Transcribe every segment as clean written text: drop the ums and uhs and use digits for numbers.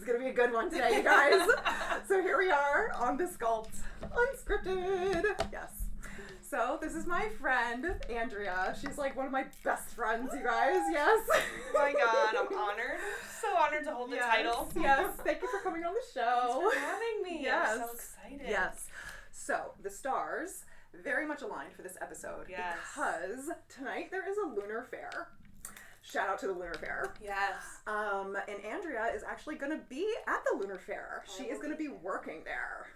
going to be a good one today, you guys. So here we are on the Sculpt Unscripted. Yes. So this is my friend, Andrea. She's like one of my best friends, you guys. Yes. Oh my God, I'm honored. So honored to hold the title. Yes. Thank you for coming on the show. Thanks for having me. Yes. I'm so excited. Yes. So the stars very much aligned for this episode. Yes. Because tonight there is a lunar fair. Shout out to the lunar fair. Yes. And Andrea is actually going to be at the lunar fair. She is going to be working there.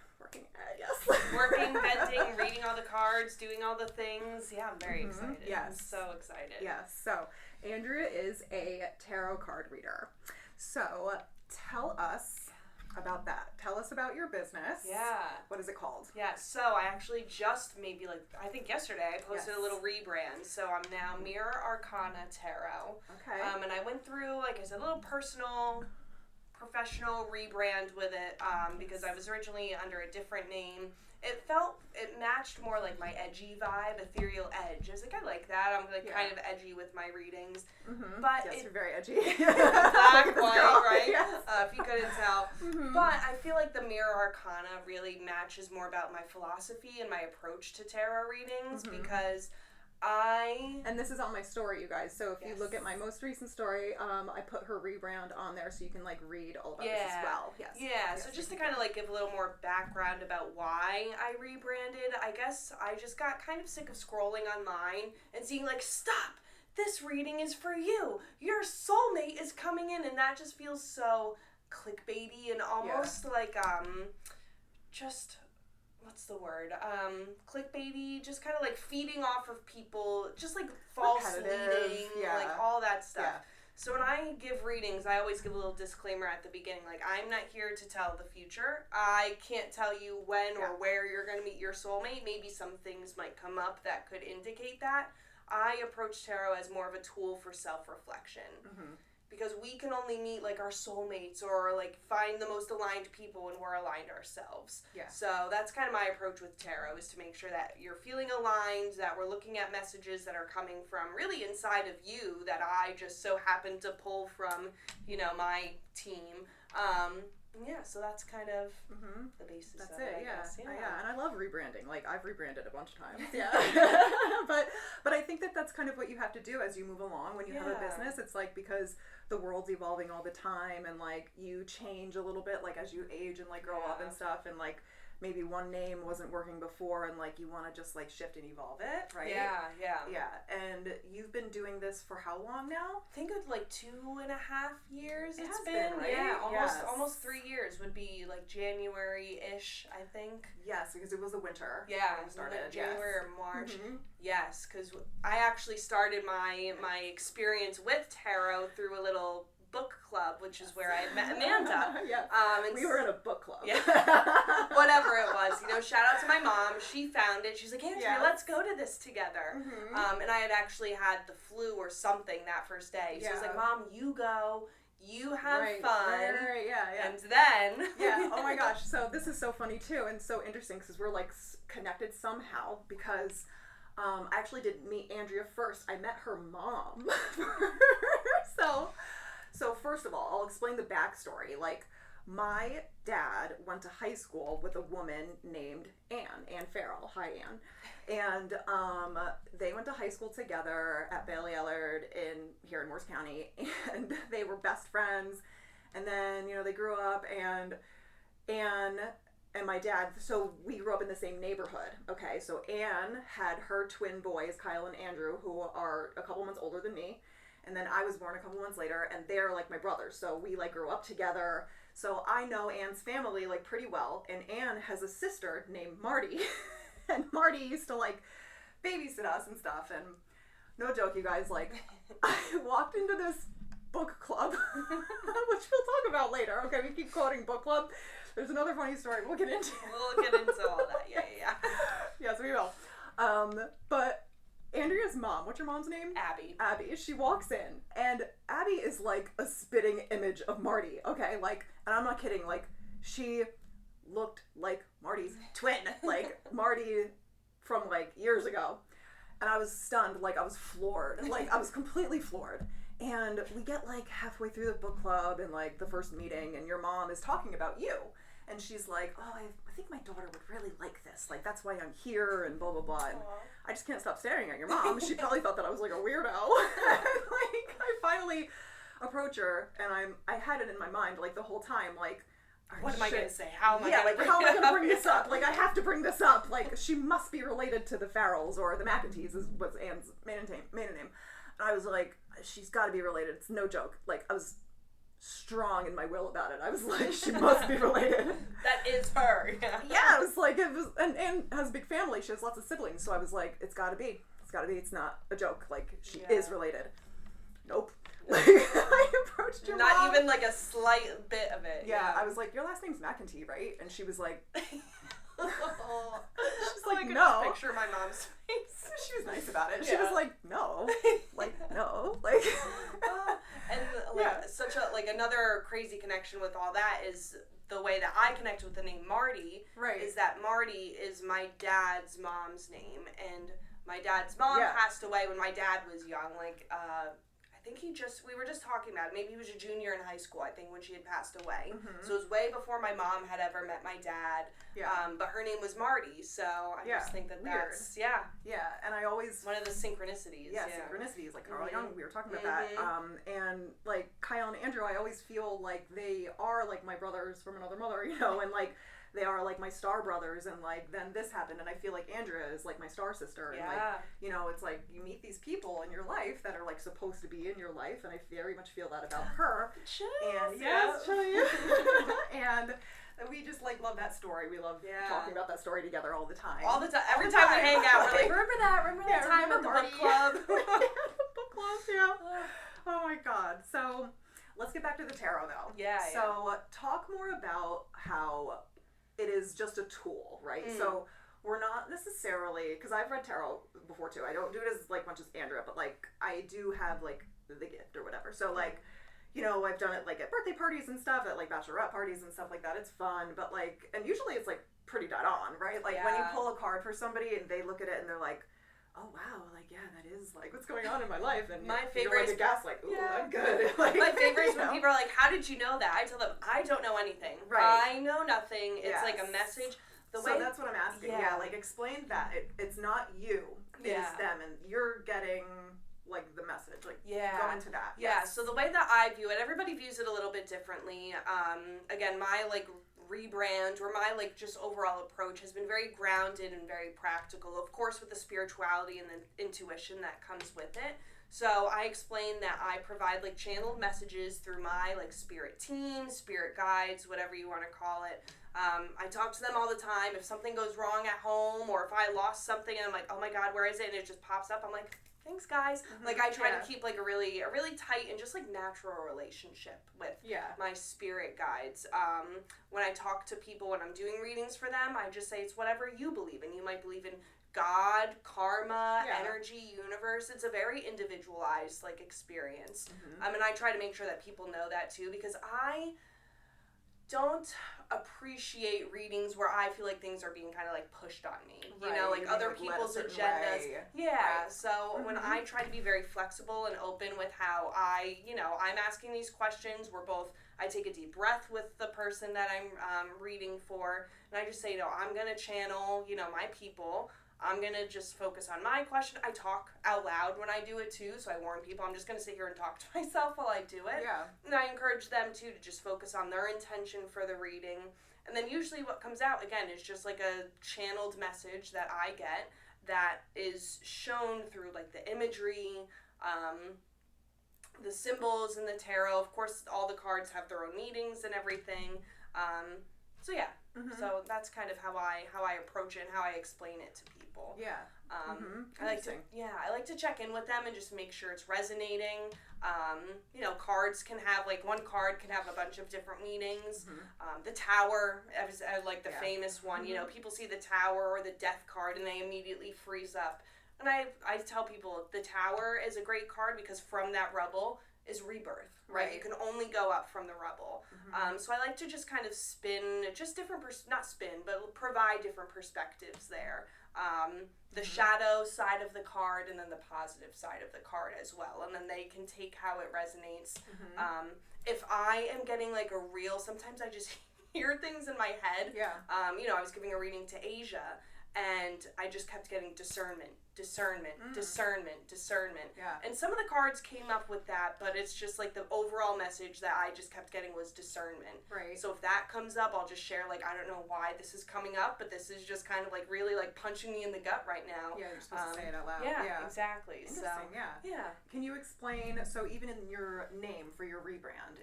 Yes. Working, venting, reading all the cards, doing all the things. Yeah, I'm very excited. Yes. I'm so excited. Yes. So, Andrea is a tarot card reader. So, tell us about that. Tell us about your business. Yeah. What is it called? Yeah, so I actually just maybe I think yesterday I posted a little rebrand. So I'm now Mirror Arcana Tarot. Okay. And I went through, like I said, a little personal, professional rebrand with it because I was originally under a different name. It matched more like my edgy vibe, ethereal edge. I was like, I like that. I'm kind of edgy with my readings. Mm-hmm. But yes, you're very edgy. Black, white, right? Yes. If you couldn't tell. Mm-hmm. But I feel like the Mirror Arcana really matches more about my philosophy and my approach to tarot readings because and this is on my story, you guys. So if you look at my most recent story, I put her rebrand on there so you can read all about this as well. Yes. Yeah. Yes, So just to kind of give a little more background about why I rebranded, I guess I just got kind of sick of scrolling online and seeing stop, this reading is for you. Your soulmate is coming in, and that just feels so clickbaity and almost just what's the word? Clickbaity, just kind of feeding off of people, just false leading, all that stuff. Yeah. So when I give readings, I always give a little disclaimer at the beginning, I'm not here to tell the future. I can't tell you when or where you're going to meet your soulmate. Maybe some things might come up that could indicate that. I approach tarot as more of a tool for self-reflection. Mm-hmm. Because we can only meet our soulmates or find the most aligned people when we're aligned ourselves. Yeah. So that's kind of my approach with tarot, is to make sure that you're feeling aligned, that we're looking at messages that are coming from really inside of you that I just so happen to pull from, my team. So that's kind of the basis that's of it. I guess. And I love rebranding. I've rebranded a bunch of times. Yeah. but I think that's kind of what you have to do as you move along when you have a business. It's because the world's evolving all the time, and you change a little bit as you age and grow up and stuff, and maybe one name wasn't working before, and you want to just shift and evolve it, right? Yeah. And you've been doing this for how long now? I think it's 2.5 years. It's been right? Yeah, almost 3 years would be January-ish, I think. Yes, because it was the winter. Yeah, when it started. January or March. Mm-hmm. Yes, because I actually started my experience with tarot through a little book club, which is where I met Amanda. Yes. We were in a book club. Yeah. Whatever it was. Shout out to my mom. She found it. She's like, Andrea, let's go to this together. Mm-hmm. And I had actually had the flu or something that first day. So I was like, Mom, you go. You have fun. Right. Yeah. And then. Yeah. Oh my gosh. So this is so funny too, and so interesting because we're connected somehow because I actually didn't meet Andrea first. I met her mom. So first of all, I'll explain the backstory. My dad went to high school with a woman named Ann Farrell. Hi, Ann. And they went to high school together at Bailey Ellard here in Morris County, and they were best friends. And then, they grew up, and Ann and my dad, so we grew up in the same neighborhood. Okay, so Ann had her twin boys, Kyle and Andrew, who are a couple months older than me. And then I was born a couple months later, and they're my brothers. So we grew up together. So I know Ann's family pretty well. And Ann has a sister named Marty. And Marty used to babysit us and stuff. And no joke, you guys, I walked into this book club, which we'll talk about later. Okay, we keep quoting book club. There's another funny story we'll get into. We'll get into all that. Yeah. Yes, we will. But Andrea's mom, what's your mom's name? Abby. She walks in, and Abby is a spitting image of Marty, okay? And I'm not kidding, she looked like Marty's twin, Marty from years ago. And I was stunned, I was floored, I was completely floored. And we get like halfway through the book club and like the first meeting, and your mom is talking about you. And she's like, oh, I think my daughter would really like this. Like, that's why I'm here and blah, blah, blah. And I just can't stop staring at your mom. She probably thought that I was like a weirdo. And, like, I finally approach her, and I had it in my mind, like, the whole time, like, what am I going to say? How am I going to bring this up? Like, I have to bring this up. Like, she must be related to the Farrells, or the McEntees is what's Anne's maiden name. And I was like, she's got to be related. It's no joke. Like, I was strong in my will about it. I was like, she must be related. That is her. Yeah, it was like, and Anne has a big family. She has lots of siblings. So I was like, it's gotta be. It's not a joke. Like, she is related. Nope. Like, I approached your mom. Not even like a slight bit of it. Yeah, I was like, your last name's McEntee, right? And she was like, she's like, no. Just picture my mom's face. She was nice about it. She was like, no. Like, no. Like, and like such a, like, another crazy connection with all that is the way that I connect with the name Marty. Right. Is that Marty is my dad's mom's name, and my dad's mom passed away when my dad was young. Like, I think we were just talking about it. Maybe he was a junior in high school, I think, when she had passed away. Mm-hmm. So it was way before my mom had ever met my dad. Yeah. But her name was Marty, so I just think that that's, Yeah, and I always... One of the synchronicities. Yeah, synchronicities. Like, Carl Young, we were talking about that. And, like, Kyle and Andrew, I always feel like they are, like, my brothers from another mother, you know, and, like, they are like my star brothers, and like then this happened, and I feel like Andrea is like my star sister, and like, you know, it's like you meet these people in your life that are like supposed to be in your life, and I very much feel that about her. And and we just like love that story. We love talking about that story together all the time. All the time. Every time we hang out, we're like, remember that time at the book club? Book club, Oh my God. So let's get back to the tarot though. So talk more about how it is just a tool, right? So we're not necessarily, because I've read tarot before too. I don't do it as like much as Andrea, but like I do have like the gift or whatever. So like, you know, I've done it like at birthday parties and stuff, at like bachelorette parties and stuff like that. It's fun, but like, and usually it's like pretty dead on, right? Like when you pull a card for somebody and they look at it and they're like, oh wow, like that is like what's going on in my life, and my favorite is like, ooh, I'm good. Like, my favorite is when people are like, how did you know that? I tell them, I don't know anything. Right. I know nothing. It's like a message. So that's what I'm asking. Yeah, like explain that. It's not you. It's them, and you're getting like the message. Like go into that. Yeah. So the way that I view it, everybody views it a little bit differently. Again, my like rebrand or my like just overall approach has been very grounded and very practical, of course with the spirituality and the intuition that comes with it. So I explain that I provide like channeled messages through my like spirit team, spirit guides, whatever you want to call it. I talk to them all the time. If something goes wrong at home, or if I lost something and I'm like, oh my God, where is it? And it just pops up, I'm like, thanks guys. Like I try to keep like a really tight and just like natural relationship with my spirit guides. When I talk to people, when I'm doing readings for them, I just say it's whatever you believe in. You might believe in God, karma, energy, universe. It's a very individualized like experience. And I try to make sure that people know that too, because I don't appreciate readings where I feel like things are being kind of like pushed on me, you know, like other people's agendas. So when I try to be very flexible and open with how I'm asking these questions, I take a deep breath with the person that I'm reading for, and I just say, I'm going to channel, my people. I'm going to just focus on my question. I talk out loud when I do it too, so I warn people I'm just going to sit here and talk to myself while I do it. And I encourage them too to just focus on their intention for the reading. And then usually what comes out, again, is just like a channeled message that I get that is shown through like the imagery, the symbols in the tarot. Of course, all the cards have their own meanings and everything. So that's kind of how I approach it and how I explain it to people. I like to check in with them and just make sure it's resonating. Cards can have one card can have a bunch of different meanings. The Tower, I like the famous one. People see the Tower or the Death card and they immediately freeze up. And I tell people the Tower is a great card because from that rubble is rebirth, right? You can only go up from the rubble. So I like to just kind of spin, just different, not spin, but provide different perspectives there. the shadow side of the card and then the positive side of the card as well. And then they can take how it resonates. If I am getting like a real, sometimes I just hear things in my head. Yeah. You know, I was giving a reading to Asia and I just kept getting discernment. Yeah. And some of the cards came up with that, but it's just like the overall message that I just kept getting was discernment. Right. So if that comes up, I'll just share, like, I don't know why this is coming up, but this is just kind of like really like punching me in the gut right now. Yeah, you're supposed to say it out loud. Yeah, exactly. Interesting, yeah. Can you explain, so even in your name for your rebrand,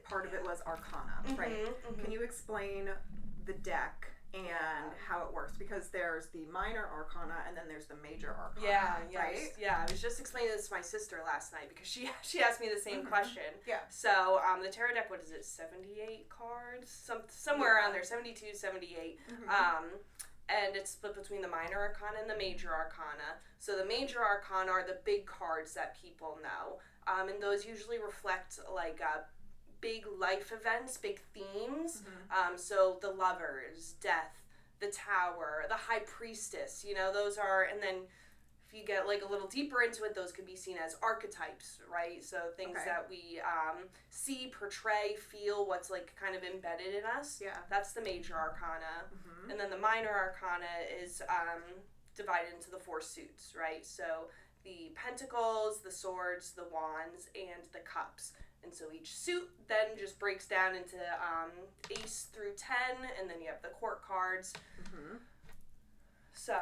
part of it was Arcana, right? Can you explain the deck and how it works, because there's the minor arcana and then there's the major arcana, right? Yeah, I was just explaining this to my sister last night because she asked me the same question. Yeah. So the tarot deck, what is it, 78 cards? Somewhere around there, 72, 78. And it's split between the minor arcana and the major arcana. So the major arcana are the big cards that people know. And those usually reflect like big life events, big themes. So the Lovers, Death, the Tower, the High Priestess, you know, those are, and then if you get like a little deeper into it, those could be seen as archetypes, right? So things that we see, portray, feel, what's like kind of embedded in us. Yeah. That's the major arcana. And then the minor arcana is divided into the 4 suits, right? So the pentacles, the swords, the wands, and the cups. And so each suit then just breaks down into ace through 10, and then you have the court cards. So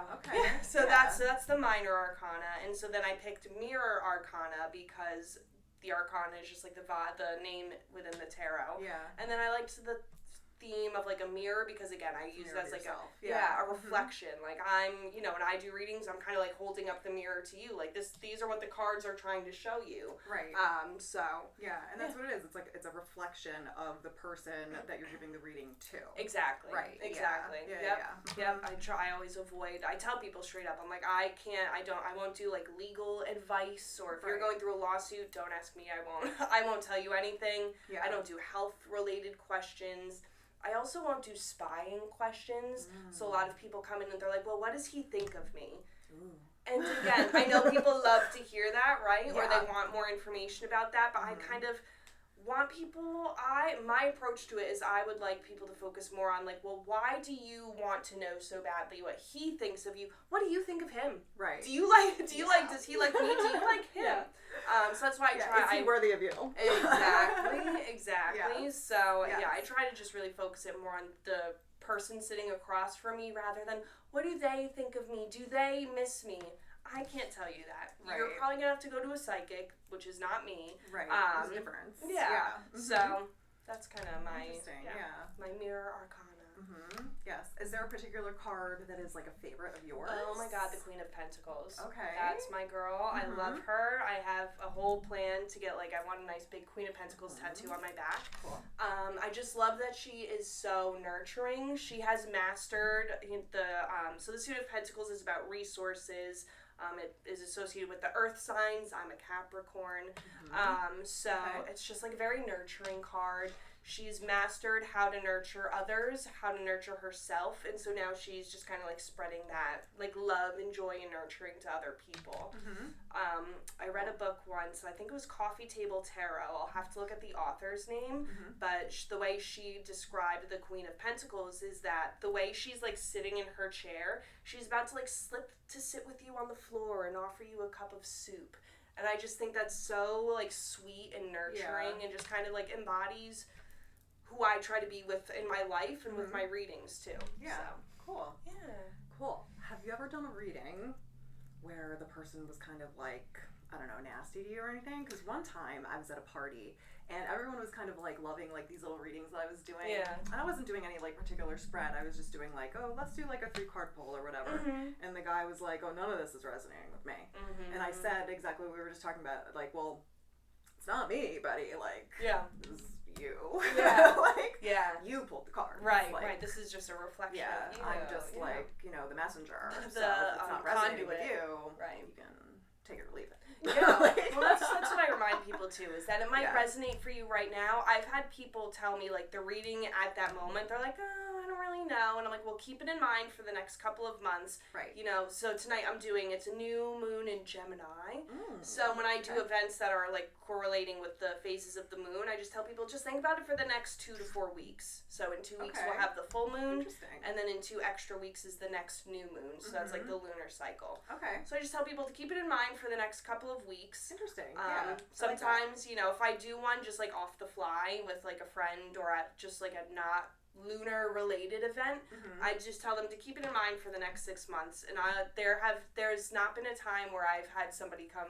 that's the minor arcana, and so then I picked Mirror Arcana because the arcana is just like the name within the tarot. Yeah. And then I liked the theme of like a mirror because again I use it as like a reflection. Like I'm, you know, when I do readings, I'm kind of like holding up the mirror to you. Like these are what the cards are trying to show you. Right. So yeah, and that's what it is. It's like it's a reflection of the person that you're giving the reading to. Exactly. Right. Exactly. Yeah. I always avoid. I tell people straight up. I'm like I won't do like legal advice, or if you're going through a lawsuit, don't ask me. I won't tell you anything. Yeah. I don't do health related questions. I also won't do spying questions. So a lot of people come in and they're like, well, what does he think of me? And again, I know people love to hear that, right? Or they want more information about that, but I kind of want people, my approach to it is I would like people to focus more on like, well, why do you want to know so badly what he thinks of you? What do you think of him? Right. Does he like me? Do you like him? So that's why I try. Is he worthy of you? Exactly. So I try to just really focus it more on the person sitting across from me rather than what do they think of me? Do they miss me? I can't tell you that. Right. You're probably gonna have to go to a psychic, which is not me. Right. There's a difference. Yeah. So that's kind of my my Mirror Arcana. Yes. Is there a particular card that is like a favorite of yours? Oh my God, the Queen of Pentacles. Okay. That's my girl. I love her. I have a whole plan to get I want a nice big Queen of Pentacles tattoo on my back. Cool. I just love that she is so nurturing. She has mastered so the Suit of Pentacles is about resources. It is associated with the earth signs. I'm a Capricorn. It's just like a very nurturing card. She's mastered how to nurture others, how to nurture herself, and so now she's just kind of like spreading that like love and joy and nurturing to other people. I read a book once, I think it was Coffee Table Tarot. I'll have to look at the author's name, but the way she described the Queen of Pentacles is that the way she's like sitting in her chair, she's about to like slip to sit with you on the floor and offer you a cup of soup. And I just think that's so like sweet and nurturing and just kind of like embodies who I try to be with in my life and with my readings too. Yeah. So. Cool. Yeah. Cool. Have you ever done a reading where the person was kind of like, I don't know, nasty to you or anything? Because one time I was at a party and everyone was kind of like loving like these little readings that I was doing. Yeah. And I wasn't doing any like particular spread. I was just doing like, oh, let's do like a 3-card pull or whatever. And the guy was like, oh, none of this is resonating with me. And I said exactly what we were just talking about. Like, well, it's not me, buddy. Like, this is you. You pulled the card. Right. This is just a reflection of you. I'm just like, the messenger. So if it's not resonating with you, you can take it or leave it. Well, that's what I remind people too, is that it might resonate for you right now. I've had people tell me like the reading at that moment, they're like, oh, I don't really know. And I'm like, well, keep it in mind for the next couple of months. Right. You know, so tonight it's a new moon in Gemini. So when I do events that are like correlating with the phases of the moon, I just tell people, just think about it for the next 2 to 4 weeks. So in 2 weeks we'll have the full moon, and then in 2 extra weeks is the next new moon. So that's like the lunar cycle. Okay. So I just tell people to keep it in mind for the next couple of weeks. Interesting. Sometimes, you know, if I do one just like off the fly with like a friend or at just like a not lunar related event, I just tell them to keep it in mind for the next 6 months. And there's not been a time where I've had somebody come.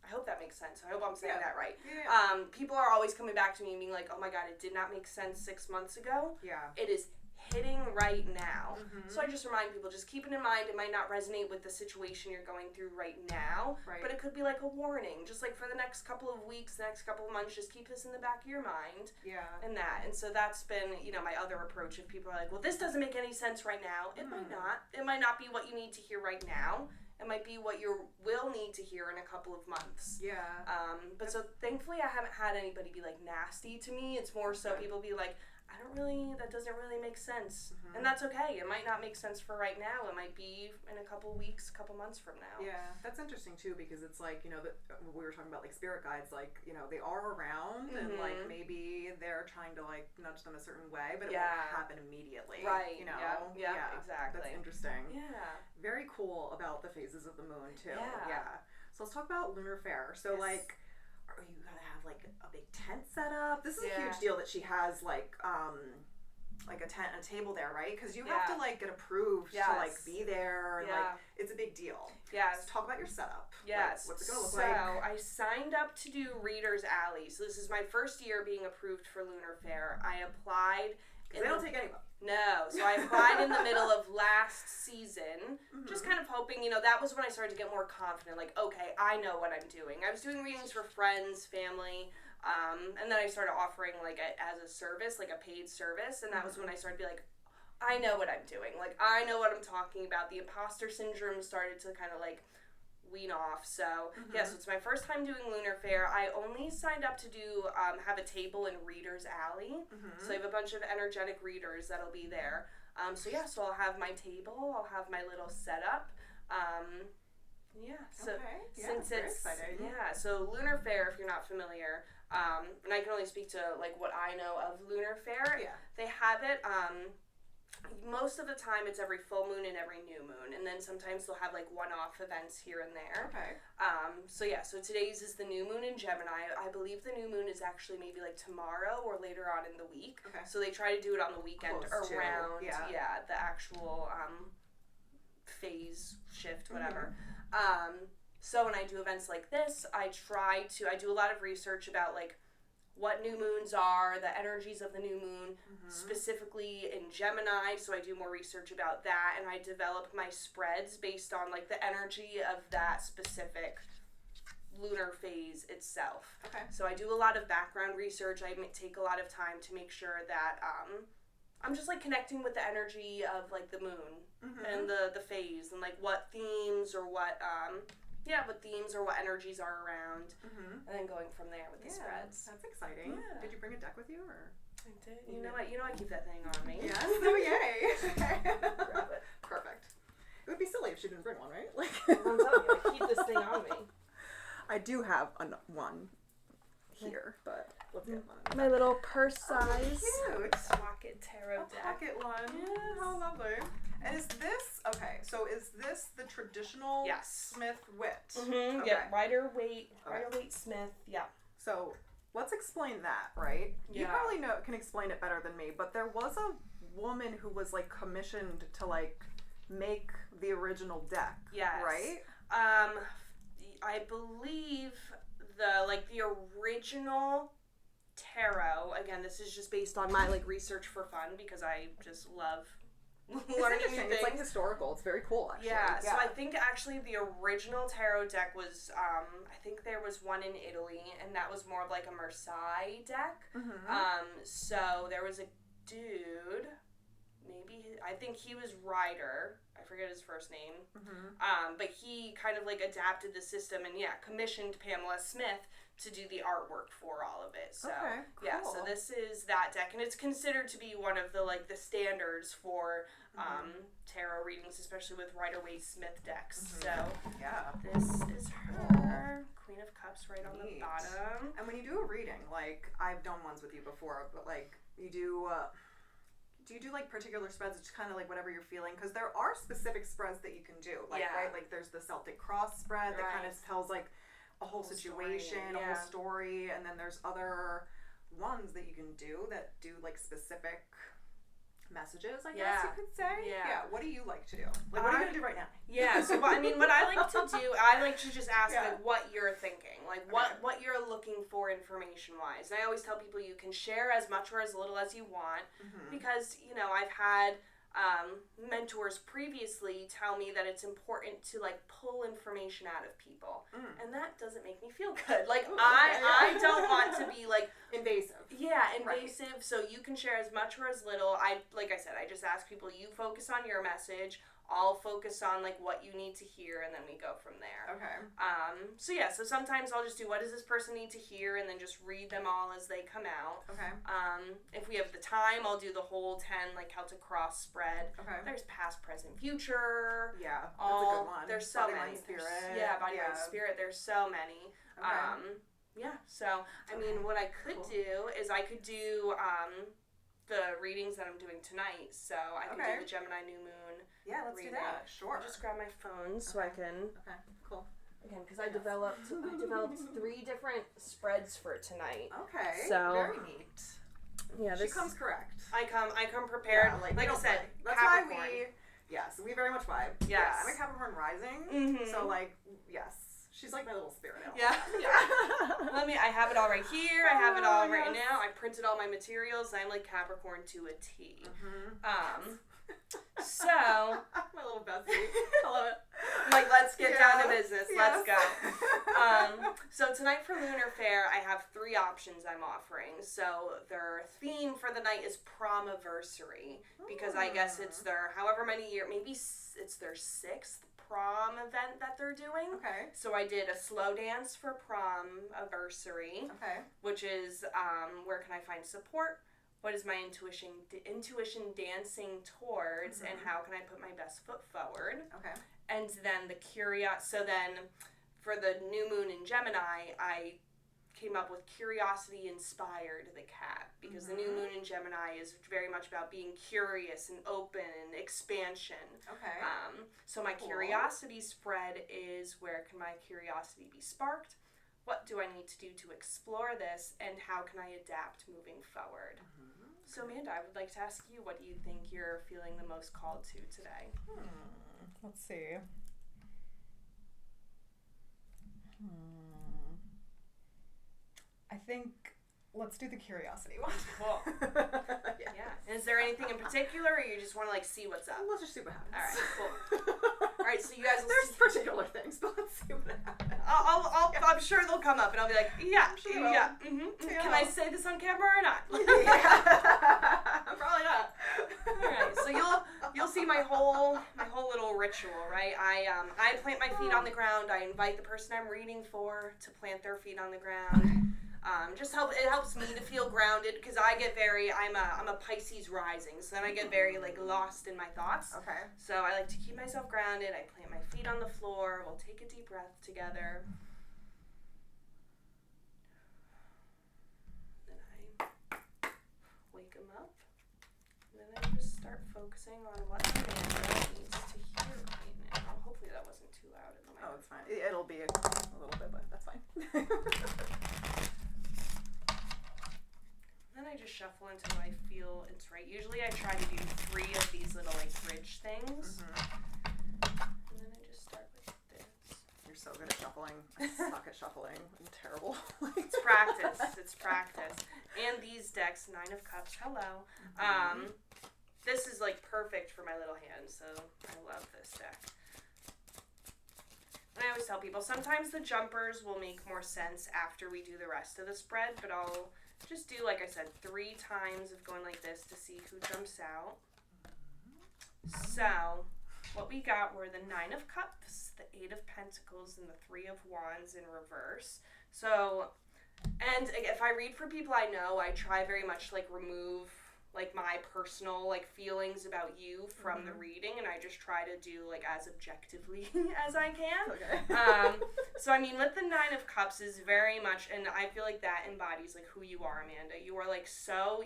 I hope that makes sense. I hope I'm saying that right. Yeah. People are always coming back to me and being like, oh my God, it did not make sense 6 months ago. Yeah. It is hitting right now. So I just remind people, just keep it in mind. It might not resonate with the situation you're going through right now, but it could be like a warning. Just like for the next couple of weeks, the next couple of months, just keep this in the back of your mind. Yeah. And so that's been, you know, my other approach. If people are like, well, this doesn't make any sense right now, it might not. It might not be what you need to hear right now. It might be what you will need to hear in a couple of months. Yeah. But so thankfully I haven't had anybody be like nasty to me. It's more so people be like, that doesn't really make sense. And that's okay. It might not make sense for right now. It might be in a couple weeks, couple months from now. Yeah, that's interesting too, because it's like, you know, that we were talking about like spirit guides, like, you know, they are around and like maybe they're trying to like nudge them a certain way, but it won't happen immediately. Right. You know? Yeah, exactly. That's interesting. Yeah. Very cool about the phases of the moon too. Yeah. So let's talk about lunar fair. So like, are you gonna have like a big tent set up? This is a huge deal that she has like a tent and a table there, right? Because you have to like get approved to like be there, and like it's a big deal. Yes. So talk about your setup. Yes. Like, what's it gonna look like? So I signed up to do Reader's Alley. So this is my first year being approved for Lunar Fair. I applied. They don't take anyone. No. So I applied in the middle of last season, just kind of hoping, you know, that was when I started to get more confident. Like, okay, I know what I'm doing. I was doing readings for friends, family, and then I started offering, like, as a service, like a paid service, and that was when I started to be like, I know what I'm doing. Like, I know what I'm talking about. The imposter syndrome started to kind of, like, wean off. So so it's my first time doing Lunar Fair. I only signed up to do have a table in Reader's Alley. So I have a bunch of energetic readers that'll be there. So I'll have my table, I'll have my little setup. Since it's exciting. So Lunar Fair, if you're not familiar, and I can only speak to like what I know of Lunar Fair. They have it most of the time it's every full moon and every new moon, and then sometimes they'll have like one-off events here and there. Okay. So today's is the new moon in Gemini. I believe the new moon is actually maybe like tomorrow or later on in the week. Okay. So they try to do it on the weekend around the actual phase shift, whatever. So when I do events like this, I do a lot of research about like what new moons are, the energies of the new moon, specifically in Gemini, so I do more research about that, and I develop my spreads based on, like, the energy of that specific lunar phase itself. Okay. So I do a lot of background research. I take a lot of time to make sure that I'm just, like, connecting with the energy of, like, the moon and the phase, and, like, what themes or what what energies are around, and then going from there with the spreads. That's exciting. Yeah. Did you bring a deck with you, or? I did. You know what? I keep that thing on me. Yes. Oh, yay. Grab it. Perfect. It would be silly if she didn't bring one, right? Like, I'm telling you, I keep this thing on me. I do have one here, but let's get one. My little purse size. Oh, cute. Pocket tarot deck. Pocket one. Yes. How lovely. And is this the traditional Smith Wit? Okay. Yeah, Rider Waite Smith, So let's explain that, right? Yeah. You probably can explain it better than me, but there was a woman who was like commissioned to like make the original deck. Yes. Right? I believe the original tarot, again, this is just based on my like research for fun because I just love learning new things. It's like historical. It's very cool, actually. Yeah. So I think actually the original tarot deck was, I think there was one in Italy, and that was more of like a Marseille deck. So there was a dude, I think he was Ryder. I forget his first name. But he kind of like adapted the system and commissioned Pamela Smith to do the artwork for all of it. So okay, cool. yeah, so this is that deck, and it's considered to be one of the like the standards for tarot readings, especially with Rider-Waite-Smith decks. So yeah, this is her Queen of Cups right on the bottom. And when you do a reading, like I've done ones with you before, but like you do you do like particular spreads? It's kind of like whatever you're feeling, because there are specific spreads that you can do, like right, like there's the Celtic Cross spread that kind of tells like a whole situation, a whole story, and then there's other ones that you can do that do like specific messages, I guess you could say. Yeah. What do you like to do? Like, what are you gonna do right now? Yeah. So, I mean, what I like to do, I like to just ask like what you're thinking, like what you're looking for information wise. And I always tell people you can share as much or as little as you want, because you know I've had mentors previously tell me that it's important to like pull information out of people, and that doesn't make me feel good. Like I don't want to be like invasive. Yeah, invasive. Right. So you can share as much or as little. Like I said, I just ask people, you focus on your message. I'll focus on like what you need to hear, and then we go from there. Okay. So yeah, so sometimes I'll just do what does this person need to hear, and then just read them all as they come out. Okay. If we have the time, I'll do the whole 10 like Celtic Cross spread. Okay. There's past, present, future. Yeah, that's a good one. There's so body, many. Mind, spirit. Body, mind, spirit. There's so many. Okay. Yeah. So I mean, what I could do is I could do the readings that I'm doing tonight. So I can do the Gemini new moon. Yeah, let's do that. Sure. I'll just grab my phone so I can. Okay, cool. Again, because I developed 3 different spreads for tonight. Okay. So very neat. Yeah, she comes correct. I come prepared. Yeah, like I said, that's Capricorn. why we very much vibe. Yes. Yeah, I'm a Capricorn rising. So like she's like my little spirit animal. Yeah. I have it all right here. I have it all right now. I printed all my materials. I'm like Capricorn to a T. So my little bestie. I love it. Like, let's get down to business. Let's go. So tonight for Lunar Fair, I have 3 options I'm offering. So their theme for the night is prom-anniversary, because I guess it's their however many year, maybe it's their 6th prom event that they're doing. Okay. So I did a slow dance for prom-anniversary. Okay. Which is where can I find support? What is my intuition dancing towards, and how can I put my best foot forward? Okay. And then so then for the new moon in Gemini, I came up with curiosity inspired the cat, because the new moon in Gemini is very much about being curious and open and expansion. Okay. So my curiosity spread is, where can my curiosity be sparked? What do I need to do to explore this, and how can I adapt moving forward? So Amanda, I would like to ask you, what do you think you're feeling the most called to today? Let's see. I think let's do the curiosity one. Cool. Yeah. Is there anything in particular, or you just want to like see what's up? Let's just see what happens. All right, cool. All right, so you guys will There's particular things, but let's see what happens. I'm sure they'll come up, and I'll be like, Can I say this on camera or not? Probably not. All right, so you'll see my whole little ritual, right? I plant my feet on the ground. I invite the person I'm reading for to plant their feet on the ground. It helps me to feel grounded, because I'm a Pisces rising, so then I get very like lost in my thoughts. Okay. So I like to keep myself grounded. I plant my feet on the floor. We'll take a deep breath together. Then I wake them up. And then I just start focusing on what Amanda needs to hear right now. Hopefully that wasn't too loud in the mic. Oh, it's fine. It'll be a little bit, but that's fine. Then I just shuffle until I feel it's right. Usually I try to do 3 of these little like bridge things. And then I just start with this. You're so good at shuffling. I suck at shuffling. I'm terrible. It's practice. It's practice. And these decks, 9 of Cups, hello. This is like perfect for my little hand, so I love this deck. And I always tell people, sometimes the jumpers will make more sense after we do the rest of the spread, but I'll just do, like I said, 3 times of going like this to see who jumps out. So, what we got were the 9 of Cups, the 8 of Pentacles, and the 3 of Wands in reverse. So, And if I read for people I know, I try very much to, like, remove, like, my personal, like, feelings about you from the reading, and I just try to do, like, as objectively as I can. Okay. So, I mean, with the Nine of Cups is very much, and I feel like that embodies, like, who you are, Amanda. You are, like,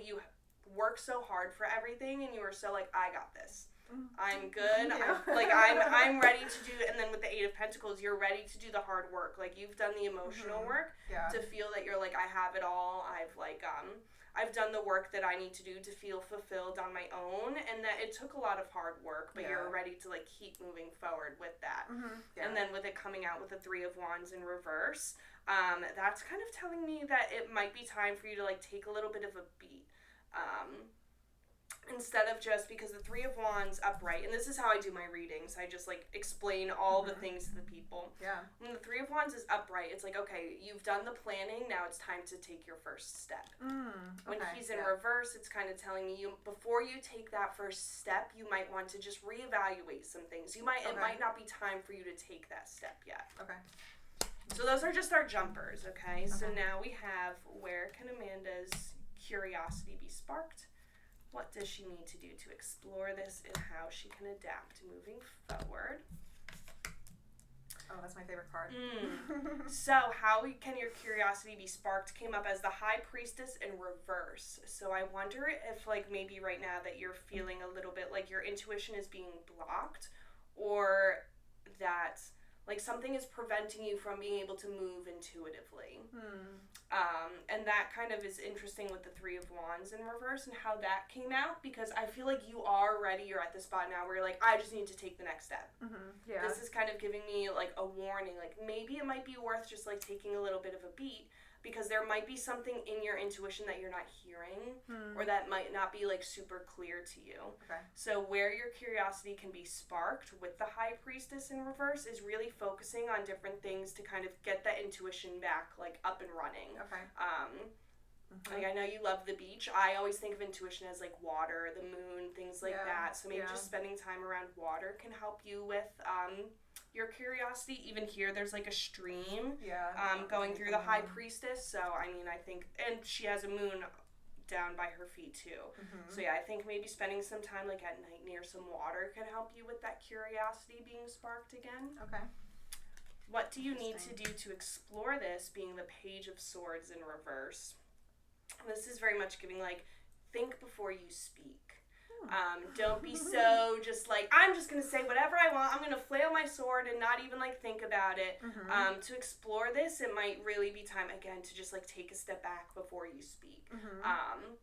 you work so hard for everything, and you are so, like, I got this. I'm good. I'm ready to do, and then with the Eight of Pentacles, you're ready to do the hard work. Like, you've done the emotional work to feel that you're, like, I have it all. I've done the work that I need to do to feel fulfilled on my own, and that it took a lot of hard work, but you're ready to, like, keep moving forward with that. And then with it coming out with the Three of Wands in reverse, that's kind of telling me that it might be time for you to, like, take a little bit of a beat. Instead of just, because the Three of Wands upright, and this is how I do my readings, I just, like, explain all the things to the people. Yeah. When the Three of Wands is upright, it's like, okay, you've done the planning, now it's time to take your first step. When he's in reverse, it's kind of telling me, before you take that first step, you might want to just reevaluate some things. It might not be time for you to take that step yet. Okay. So those are just our jumpers, okay? So now we have, where can Amanda's curiosity be sparked? What does she need to do to explore this and how she can adapt moving forward? Oh, that's my favorite card. So, how can your curiosity be sparked came up as the High Priestess in reverse. So, I wonder if, like, maybe right now that you're feeling a little bit like your intuition is being blocked, or that, like, something is preventing you from being able to move intuitively. And that kind of is interesting with the Three of Wands in reverse and how that came out, because I feel like you are ready. You're at the spot now where you're like, I just need to take the next step. Yeah. This is kind of giving me, like, a warning. Like, maybe it might be worth just, like, taking a little bit of a beat, because there might be something in your intuition that you're not hearing, or that might not be, like, super clear to you. Okay. So where your curiosity can be sparked with the High Priestess in reverse is really focusing on different things to kind of get that intuition back, like, up and running. Okay. Like, I know you love the beach. I always think of intuition as, like, water, the moon, things like that. So maybe just spending time around water can help you with your curiosity. Even here, there's, like, a stream going through the High Priestess. So, I mean, I think, and she has a moon down by her feet, too. So, yeah, I think maybe spending some time, like, at night near some water can help you with that curiosity being sparked again. Okay. What do you need to do to explore this, being the Page of Swords in reverse? This is very much giving, like, think before you speak. Don't be so just like, I'm just going to say whatever I want. I'm going to flail my sword and not even, like, think about it. To explore this, it might really be time, again, to just, like, take a step back before you speak. I'm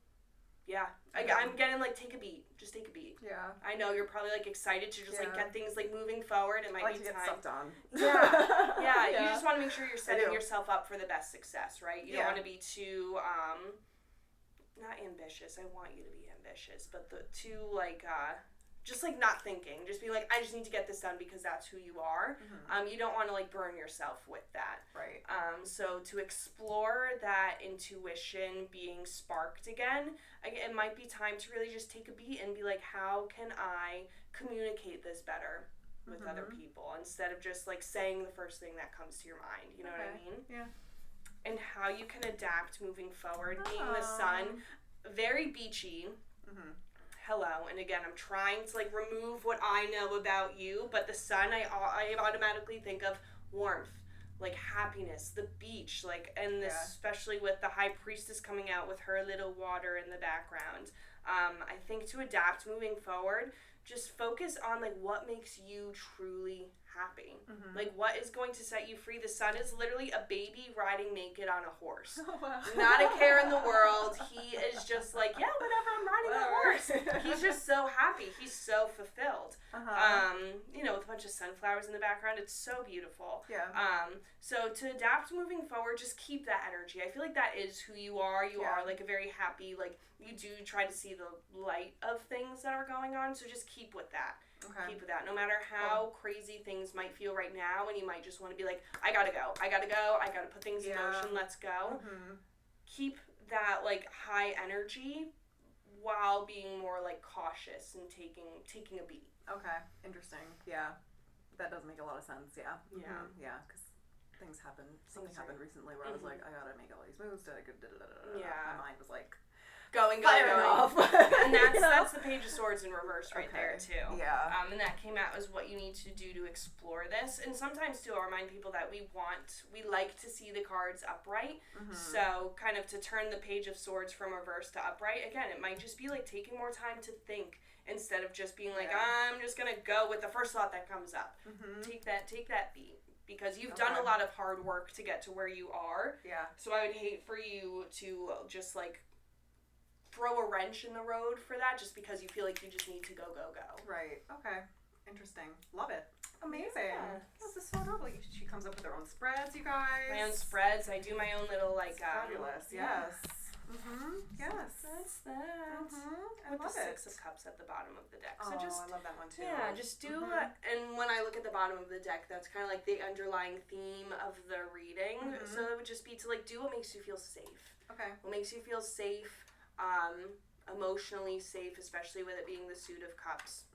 getting, like, take a beat. Just take a beat. Yeah. I know you're probably, like, excited to just, like, get things, like, moving forward. It might be time. Get stuff done. Yeah. You just want to make sure you're setting yourself up for the best success, right? You don't want to be too, not ambitious. I want you to be ambitious, but too, like, just, like, not thinking. Just be like, I just need to get this done because that's who you are. You don't want to, like, burn yourself with that. Right. So to explore that intuition being sparked again, it might be time to really just take a beat and be like, how can I communicate this better with other people, instead of just, like, saying the first thing that comes to your mind. You know what I mean? Yeah. And how you can adapt moving forward, being the Sun, very beachy. Hello, and again, I'm trying to, like, remove what I know about you, but the Sun, I automatically think of warmth, like, happiness, the beach, like, and this, especially with the High Priestess coming out with her little water in the background. I think to adapt moving forward, just focus on, like, what makes you truly happy. Like, what is going to set you free? The Sun is literally a baby riding naked on a horse. Oh, wow. Not a care in the world. He is just like, yeah, whatever, I'm riding a horse. He's just so happy. He's so fulfilled. You know, with a bunch of sunflowers in the background. It's so beautiful. Yeah. So to adapt moving forward, just keep that energy. I feel like that is who you are. You are, like, a very happy, like, you do try to see the light of things that are going on. So just keep with that. Keep with that. No matter how crazy things might feel right now, and you might just want to be like, I gotta go, I gotta put things in motion, let's go. Keep that, like, high energy while being more, like, cautious and taking a beat. Okay, interesting. Yeah, that does make a lot of sense. Yeah. Yeah, because something happened recently where I was like, I gotta make all these moves. Yeah. My mind was like, going off. And that's the Page of Swords in reverse right there too. Yeah. And that came out as what you need to do to explore this. And sometimes too, I'll remind people that we like to see the cards upright. So kind of to turn the Page of Swords from reverse to upright, again, it might just be like taking more time to think instead of just being like, I'm just gonna go with the first thought that comes up. Take that beat. Because you've done a lot of hard work to get to where you are. Yeah. So I would hate for you to just like throw a wrench in the road for that just because you feel like you just need to go. Right. Okay. Interesting. Love it. Amazing. Yeah. This is so lovely. She comes up with her own spreads, you guys. My own spreads. I do my own little like fabulous. Yes. Yes. That's that. With the Six of Cups at the bottom of the deck. So I love that one too. Yeah, just do and when I look at the bottom of the deck, that's kind of like the underlying theme of the reading. So it would just be to like do what makes you feel safe. Okay. What makes you feel safe, emotionally safe, especially with it being the Suit of Cups.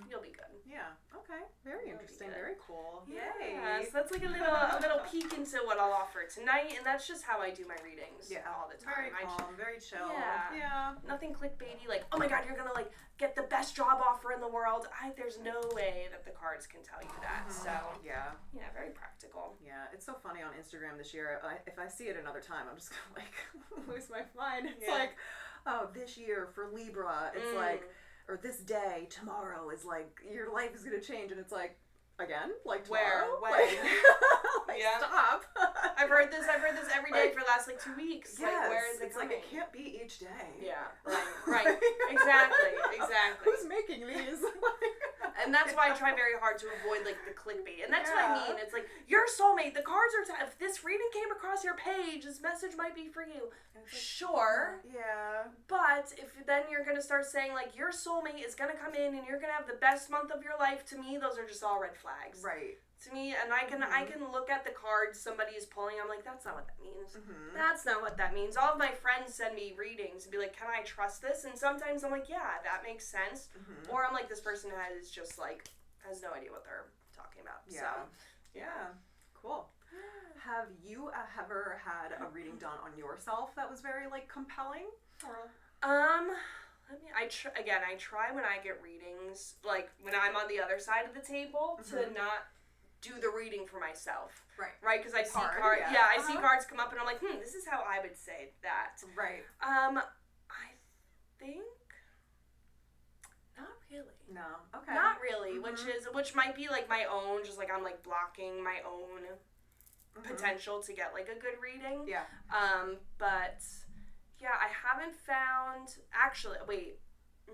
You'll be good. Yeah. Okay. Very interesting. Very cool. Yay. Yeah, so that's like a little peek into what I'll offer tonight, and that's just how I do my readings all the time. Very calm, very chill. Yeah. Nothing clickbaity, like, oh my god, you're gonna like get the best job offer in the world. There's no way that the cards can tell you that. So yeah, very practical. Yeah, it's so funny on Instagram this year. If I see it another time, I'm just gonna like lose my mind. It's like, oh, this year for Libra, it's like, or this day, tomorrow is like, your life is gonna change, and it's like, again? Like tomorrow? Where? Like, like stop. I've heard this every day for the last like 2 weeks. Yes, like, where is it it's coming? like, it can't be each day. Yeah, right. Exactly. Who's making these? And that's why I try very hard to avoid like the clickbait. And that's what I mean. It's like, your soulmate, the cards are, if this reading came across your page, this message might be for you. Like, sure. Yeah. But if then you're going to start saying like, your soulmate is going to come in and you're going to have the best month of your life, to me, those are just all red flags. Right. To me, and I can look at the cards somebody is pulling, I'm like, that's not what that means. That's not what that means. All of my friends send me readings and be like, can I trust this? And sometimes I'm like, yeah, that makes sense. Or I'm like, this person has just like, has no idea what they're talking about. Yeah. So, yeah. Cool. Have you ever had a reading done on yourself that was very like compelling? Or? I try when I get readings, like when I'm on the other side of the table, to not do the reading for myself. Right? Because I see cards. Yeah, I see cards come up and I'm like, this is how I would say that. Right. I think not really. No. Okay. Not really, which might be like my own, just like I'm like blocking my own potential to get like a good reading. Yeah. But yeah, I haven't found, actually, wait,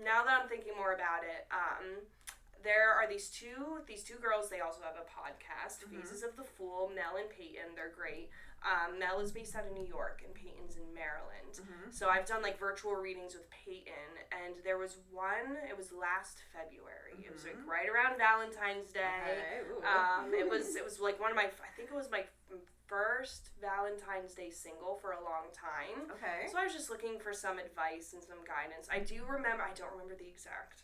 now that I'm thinking more about it, there are these two girls. They also have a podcast, Phases of the Fool, Mel and Peyton. They're great. Mel is based out of New York and Peyton's in Maryland. So I've done like virtual readings with Peyton, and there was one, it was last February. It was like right around Valentine's Day. Okay. It was like one of my, I think it was my first Valentine's Day single for a long time. Okay. So I was just looking for some advice and some guidance. I don't remember the exact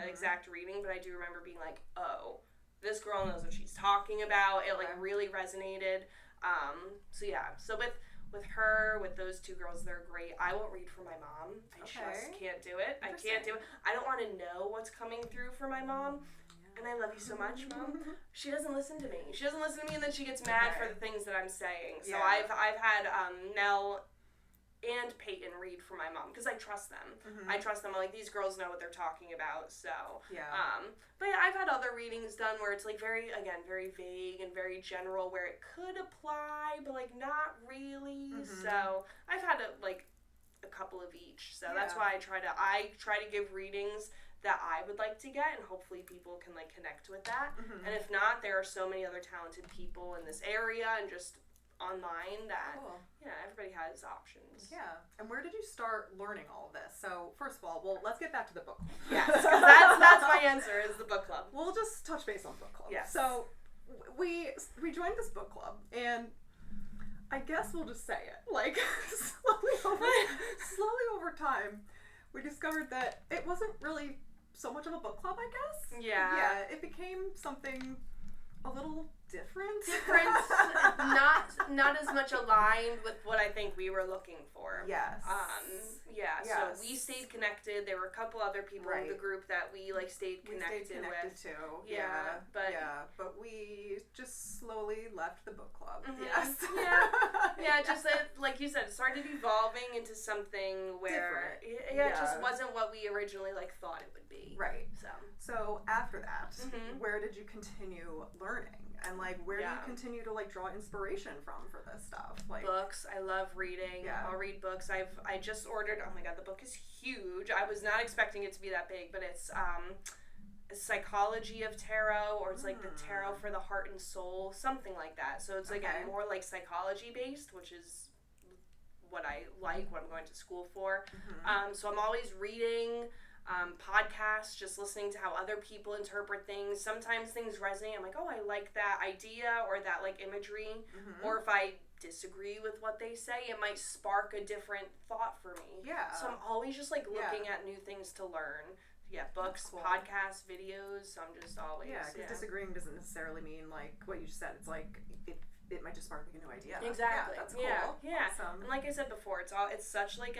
exact reading, but I do remember being like, oh, this girl knows what she's talking about. It like really resonated. So with her, with those two girls, they're great. I won't read for my mom. I just can't do it. I can't do it. I don't want to know what's coming through for my mom. And I love you so much, Mom. She doesn't listen to me. She doesn't listen to me, and then she gets mad for the things that I'm saying. So I've had Mel and Peyton read for my mom because I trust them. I trust them. I'm like, these girls know what they're talking about. So but yeah, I've had other readings done where it's like very vague and very general, where it could apply but like not really. So I've had a couple of each. So that's why I try to give readings that I would like to get, and hopefully people can like connect with that. And if not, there are so many other talented people in this area and just online that everybody has options. Yeah. And where did you start learning all of this? So first of all, let's get back to the book club. Yes, because that's my answer, is the book club. We'll just touch base on book club. Yes. So we joined this book club, and I guess we'll just say it, like slowly over time, we discovered that it wasn't really so much of a book club, I guess. Yeah. Yeah, it became something a little different. Not as much aligned with what I think we were looking for. Yes. So we stayed connected. There were a couple other people in the group that we like stayed connected with. Too. But we just slowly left the book club. Mm-hmm. Yes. Just like you said, it started evolving into something where different. It just wasn't what we originally like thought it would be. Right. So after that, where did you continue learning? And like, where do you continue to like draw inspiration from for this stuff? Like books. I love reading. Yeah. I'll read books. I just ordered. Oh my god, the book is huge. I was not expecting it to be that big, but it's Psychology of Tarot, or it's like the Tarot for the Heart and Soul, something like that. So it's like more like psychology based, which is what I like, what I'm going to school for. So I'm always reading. Podcasts, just listening to how other people interpret things. Sometimes things resonate. I'm like, oh, I like that idea or that like imagery. Or if I disagree with what they say, it might spark a different thought for me. Yeah. So I'm always just like looking at new things to learn. Yeah, books, podcasts, videos. So I'm just always because disagreeing doesn't necessarily mean like what you just said. It's like it might just spark like a new idea. Exactly. Yeah, that's cool. Yeah. Awesome. And like I said before, it's such like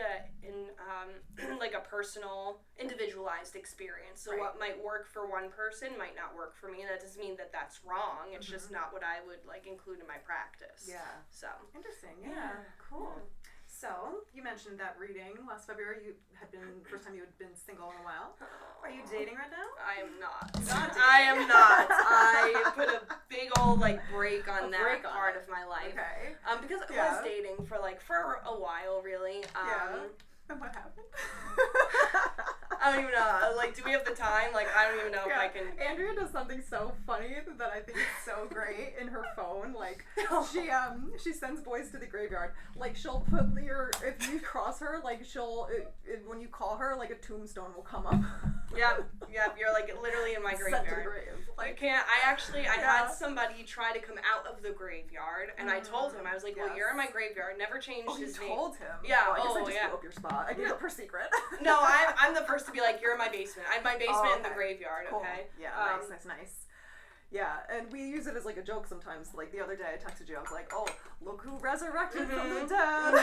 like a personal, individualized experience. So what might work for one person might not work for me. And that doesn't mean that that's wrong. It's just not what I would like include in my practice. Yeah. So interesting. Yeah. Cool. So, you mentioned that reading last February, first time you had been single in a while. Are you dating right now? I am not. I am not. I put a big old, break on that part of my life. Okay. Because I was dating for a while, really. And what happened? I don't even know. Do we have the time? I don't even know if I can. Andrea does something so funny that I think is so great in her phone. She sends boys to the graveyard. She'll put if you cross her, she'll when you call her, a tombstone will come up. Yep. You're literally in my graveyard. Set to the grave. You can't. I had somebody try to come out of the graveyard, and I told him, I was like, well, you're in my graveyard. Never changed his name. You told him? Yeah. I guess I just blew up your spot. I gave up her secret. No, I'm the first to be like, you're in my basement. I have my basement in the graveyard. Cool. Okay. Yeah. Nice. Yeah, and we use it as a joke sometimes. The other day I texted you, I was like, oh, look who resurrected from the dead.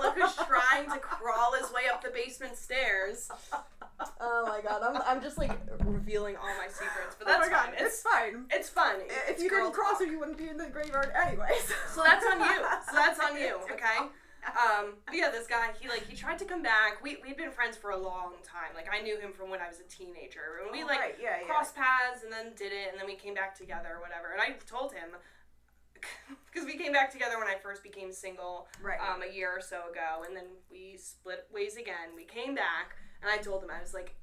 Look who's trying to crawl his way up the basement stairs. Oh my god, I'm just revealing all my secrets, but that's fine. It's fine. It's fun. If you didn't cross her, you wouldn't be in the graveyard anyways. So that's on you. Okay. But yeah, this guy, he tried to come back. We'd been friends for a long time. I knew him from when I was a teenager. And we crossed paths and then did it, and then we came back together or whatever. And I told him, because we came back together when I first became single, a year or so ago, and then we split ways again. We came back, and I told him, I was like,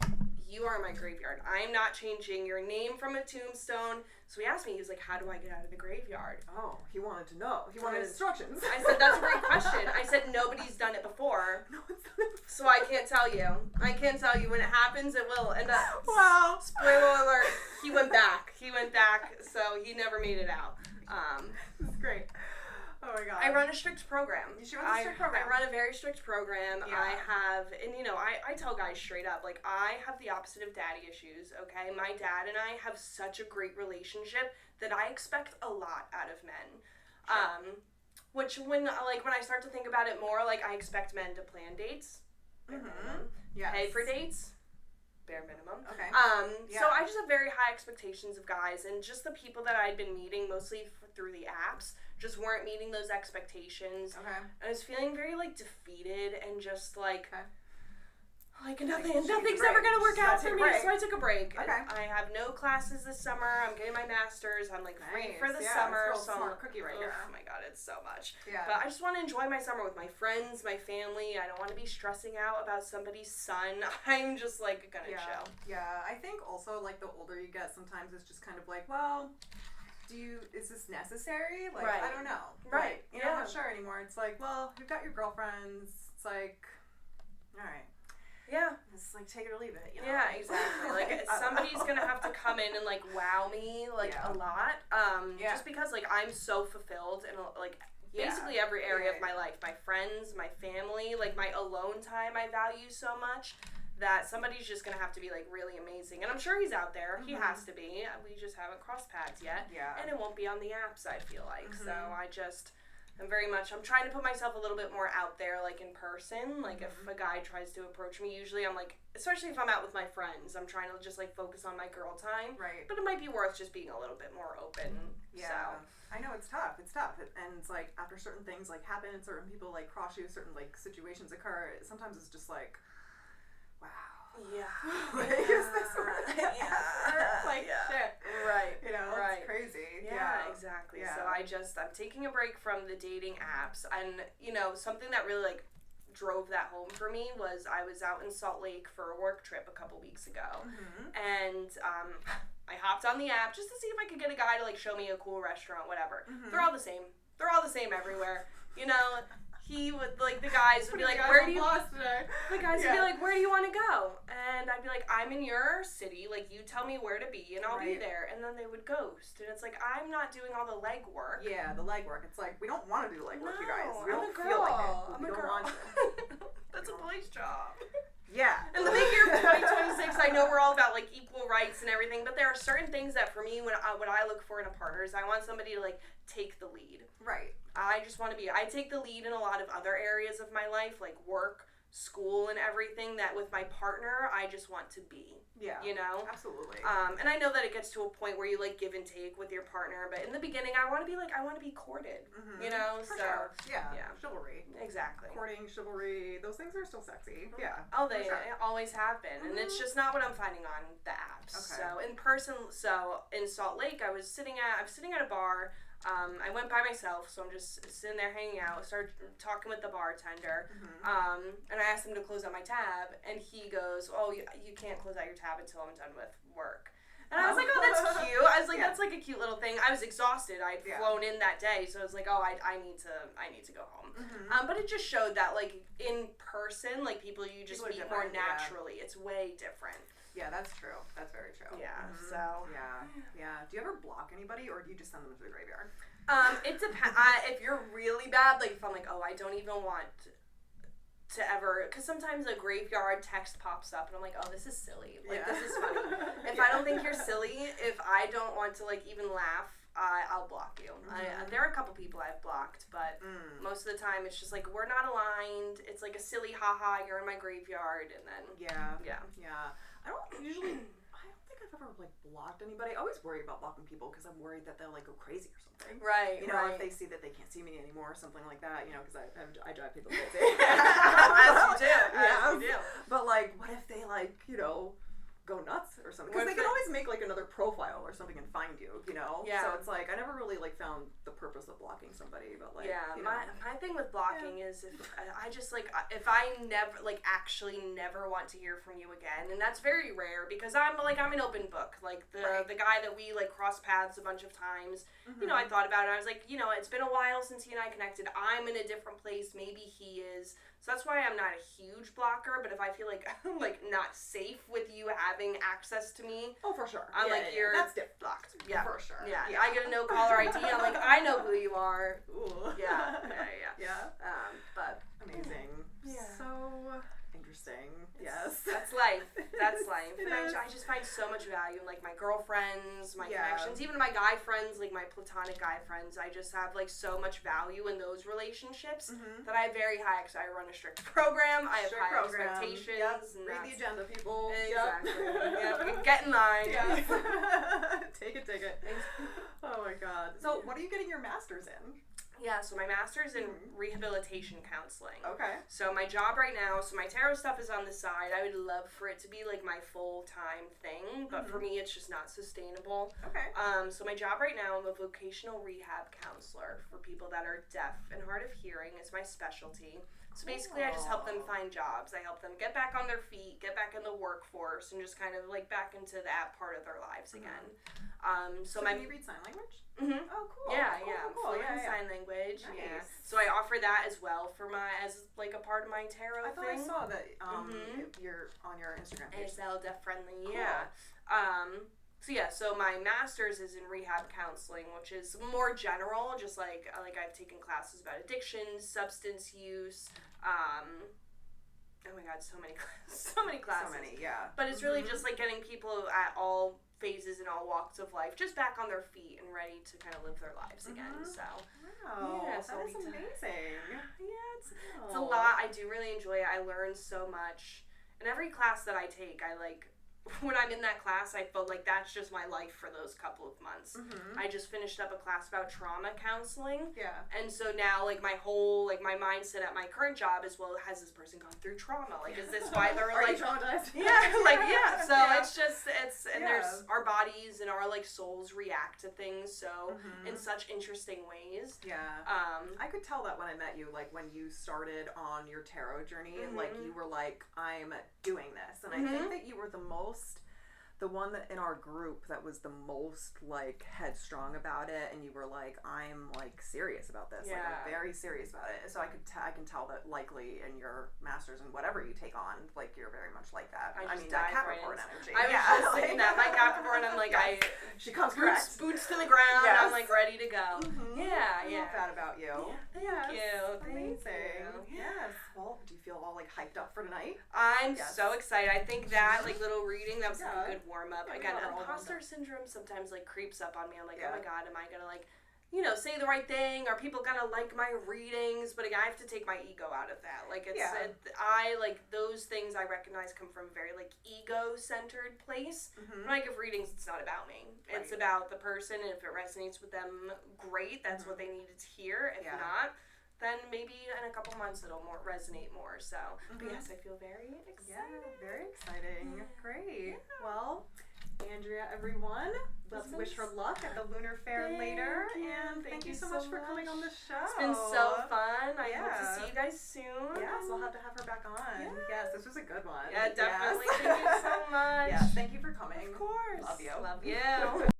you are my graveyard. I am not changing your name from a tombstone. So he asked me, he was like, how do I get out of the graveyard? Oh, he wanted to know. He wanted instructions. I said, that's a great question. I said, nobody's done it before. No one's done it before. So I can't tell you. When it happens, it will end up. Wow. Spoiler alert. He went back, so he never made it out. This is great. Oh my god. I run a strict program. You run a strict program? I run a very strict program. Yeah. I have, and I tell guys straight up, I have the opposite of daddy issues, okay? My dad and I have such a great relationship that I expect a lot out of men. Sure. Which when I start to think about it more, I expect men to plan dates. Yes. Pay for dates. Bare minimum. Okay. So I just have very high expectations of guys, and just the people that I'd been meeting, mostly through the apps, just weren't meeting those expectations. Okay. I was feeling very defeated and just nothing's nothing's ever gonna work out for me. So I took a break. Okay. I have no classes this summer. I'm getting my master's. I'm free for the summer. It's a smart cookie right here. Oh my god, it's so much. Yeah. But I just want to enjoy my summer with my friends, my family. I don't want to be stressing out about somebody's son. I'm just gonna chill. Yeah, I think also the older you get, sometimes it's just kind of well, is this necessary? Right. I don't know. Right. I'm not sure anymore. It's well, you've got your girlfriends. It's all right. Yeah. It's take it or leave it. Yeah, exactly. Somebody's gonna have to come in and wow me a lot. Just because I'm so fulfilled in basically every area of my life. My friends, my family, my alone time I value so much that somebody's just gonna have to be like really amazing. And I'm sure he's out there. He has to be. We just haven't crossed paths yet. Yeah. And it won't be on the apps, I feel like. So I'm trying to put myself a little bit more out there, like in person. Like if a guy tries to approach me, usually I'm like, especially if I'm out with my friends, I'm trying to just like focus on my girl time. Right. But it might be worth just being a little bit more open. Yeah. So. I know it's tough. And it's like after certain things like happen and certain people like cross you, certain like situations occur, sometimes it's just like, wow. Yeah. Like, is this really effort? Like, shit. Right. You know, right. It's crazy. Yeah, exactly. Yeah. So I'm taking a break from the dating apps, and, you know, something that really, like, drove that home for me was I was out in Salt Lake for a work trip a couple weeks ago, and, I hopped on the app just to see if I could get a guy to, like, show me a cool restaurant, whatever. They're all the same. They're all the same everywhere. You know, he would, like, the guys would be like, where do you... The guys would be like, where do you want to go? And I'd be like, I'm in your city. Like, you tell me where to be, and I'll be there. And then they would ghost. And it's like, I'm not doing all the legwork. Yeah, the legwork. It's like, we don't want to do legwork, you guys. We I'm don't a feel like it. girl. We don't want to. That's a boy's job. Yeah. In the big year of 2026, I know we're all about, like, equal rights and everything, but there are certain things that, for me, what I look for in a partner is I want somebody to, like, take the lead. Right. I just want to be... I take the lead in a lot of other areas of my life, like work, school, and everything, that with my partner, I just want to be. Yeah. You know? Absolutely. And I know that it gets to a point where you, like, give and take with your partner, but in the beginning, I want to be courted. You know? For sure. Yeah. Chivalry. Exactly. Courting, chivalry, those things are still sexy. Yeah. Oh, they always have been. And it's just not what I'm finding on the apps. Okay. So, in Salt Lake, I was sitting at a bar. I went by myself, so I'm just sitting there hanging out, started talking with the bartender, and I asked him to close out my tab, and he goes, oh, you can't close out your tab until I'm done with work. And I was like, oh, that's cute. I was like, that's like a cute little thing. I was exhausted. I'd flown in that day, so I was like, oh, I need to go home. But it just showed that, like, in person, like, people you just meet more naturally. It's way different. Yeah, that's true. That's very true. Yeah, so. Yeah. Do you ever block anybody, or do you just send them to the graveyard? It depends. If you're really bad, like, if I'm like, oh, I don't even want to ever, because sometimes a graveyard text pops up, and I'm like, oh, this is silly. Like, this is funny. If I don't think you're silly, if I don't want to, like, even laugh, I'll block you. There are a couple people I've blocked, but most of the time it's just like, we're not aligned. It's like a silly haha, you're in my graveyard, and then yeah. I don't think I've ever like blocked anybody. I always worry about blocking people because I'm worried that they'll like go crazy or something. Right. You know, if they see that they can't see me anymore or something like that. You know, because I drive people crazy. As you do. As you do. But like, what if they like, you know, go nuts or something? Because they can always make like another profile or something and find you, you know? Yeah. So it's like, I never really like found the purpose of blocking somebody, but like, yeah, you know. my thing with blocking is if I never, like, actually never want to hear from you again, and that's very rare because I'm an open book. Like, the guy that we, like, crossed paths a bunch of times, you know, I thought about it, I was like, you know, it's been a while since he and I connected. I'm in a different place, maybe he is. So that's why I'm not a huge blocker, but if I feel like I'm, like, not safe with you having access to me... Oh, for sure. I'm you're... That's different. Blocked. Yeah. For sure. Yeah. I get a no-caller ID, I'm like, I know who you are. Ooh. Yeah. But... Amazing. Yeah. So... interesting. Yes. That's life. That's life. It And is. I just find so much value in, like, my girlfriends, my Yeah. connections, even my guy friends, like my platonic guy friends. I just have, like, so much value in those relationships that I have very high, because I run a strict program. I have high expectations. Yep. And read the agenda, people. Exactly. Yep. Get in line. Yes. Take it. Oh my god. So, what are you getting your master's in? Yeah, so my master's in rehabilitation counseling. Okay. So my job right now, so my tarot stuff is on the side. I would love for it to be like my full-time thing, but for me it's just not sustainable. Okay. So my job right now, I'm a vocational rehab counselor for people that are deaf and hard of hearing. It's my specialty. So basically I just help them find jobs. I help them get back on their feet, get back in the workforce, and just kind of like back into that part of their lives again. So can you read sign language? Mm-hmm. Oh, cool. Yeah, Cool. Fluent sign language. Nice. Yeah. So I offer that as well as like a part of my tarot I thought thing. I saw that you're on your Instagram page. ASL deaf friendly. Cool. Yeah. So my master's is in rehab counseling, which is more general. Just like I've taken classes about addiction, substance use, oh my god, so many classes. So many, yeah. But it's really just like getting people at all phases and all walks of life just back on their feet and ready to kind of live their lives again. So wow, yeah, so that is amazing. Yeah, it's a lot. I do really enjoy it. I learn so much. And every class that I take, I like, when I'm in that class, I feel like that's just my life for those couple of months. I just finished up a class about trauma counseling. Yeah. And so now, like, my whole, like, my mindset at my current job is, well, has this person gone through trauma? Like, is this why they're, like... Are you traumatized? Yeah, like, yeah. So it's just, and there's our bodies and our, like, souls react to things so in such interesting ways. Yeah. I could tell that when I met you, like, when you started on your tarot journey, like, you were like, I'm doing this. And I think that you were the one that in our group that was the most like headstrong about it, and you were like, I'm like serious about this. Like, I'm very serious about it. So I can tell that likely in your masters and whatever you take on, like, you're very much like that. I mean, that Capricorn energy. I was just saying that. My Capricorn, I'm like, she comes boots to the ground. I'm like ready to go. I love that about you. Thank you. Amazing. Yes. Well, do you feel all like hyped up for tonight? I'm so excited. I think that like little reading, that was a good warm up. Again, imposter syndrome sometimes like creeps up on me. I'm like, oh my god, am I gonna like, you know, say the right thing? Are people gonna like my readings? But again, I have to take my ego out of that. Like, it's I like those things I recognize come from a very like ego-centered place. When I give readings, it's not about me. It's about the person, and if it resonates with them, great. That's what they needed to hear. If not, then maybe in a couple months it'll resonate more. So, but yes, I feel very excited. Yeah, very exciting. Great. Well, Andrea, everyone, let's wish her luck at the Lunar Fair later. And thank you so much for coming on the show. It's been so fun. I hope to see you guys soon. Yes, we'll have to have her back on. Yes, this was a good one. Yeah, definitely. Thank you so much. Yes, thank you for coming. Of course. Love you. Love you.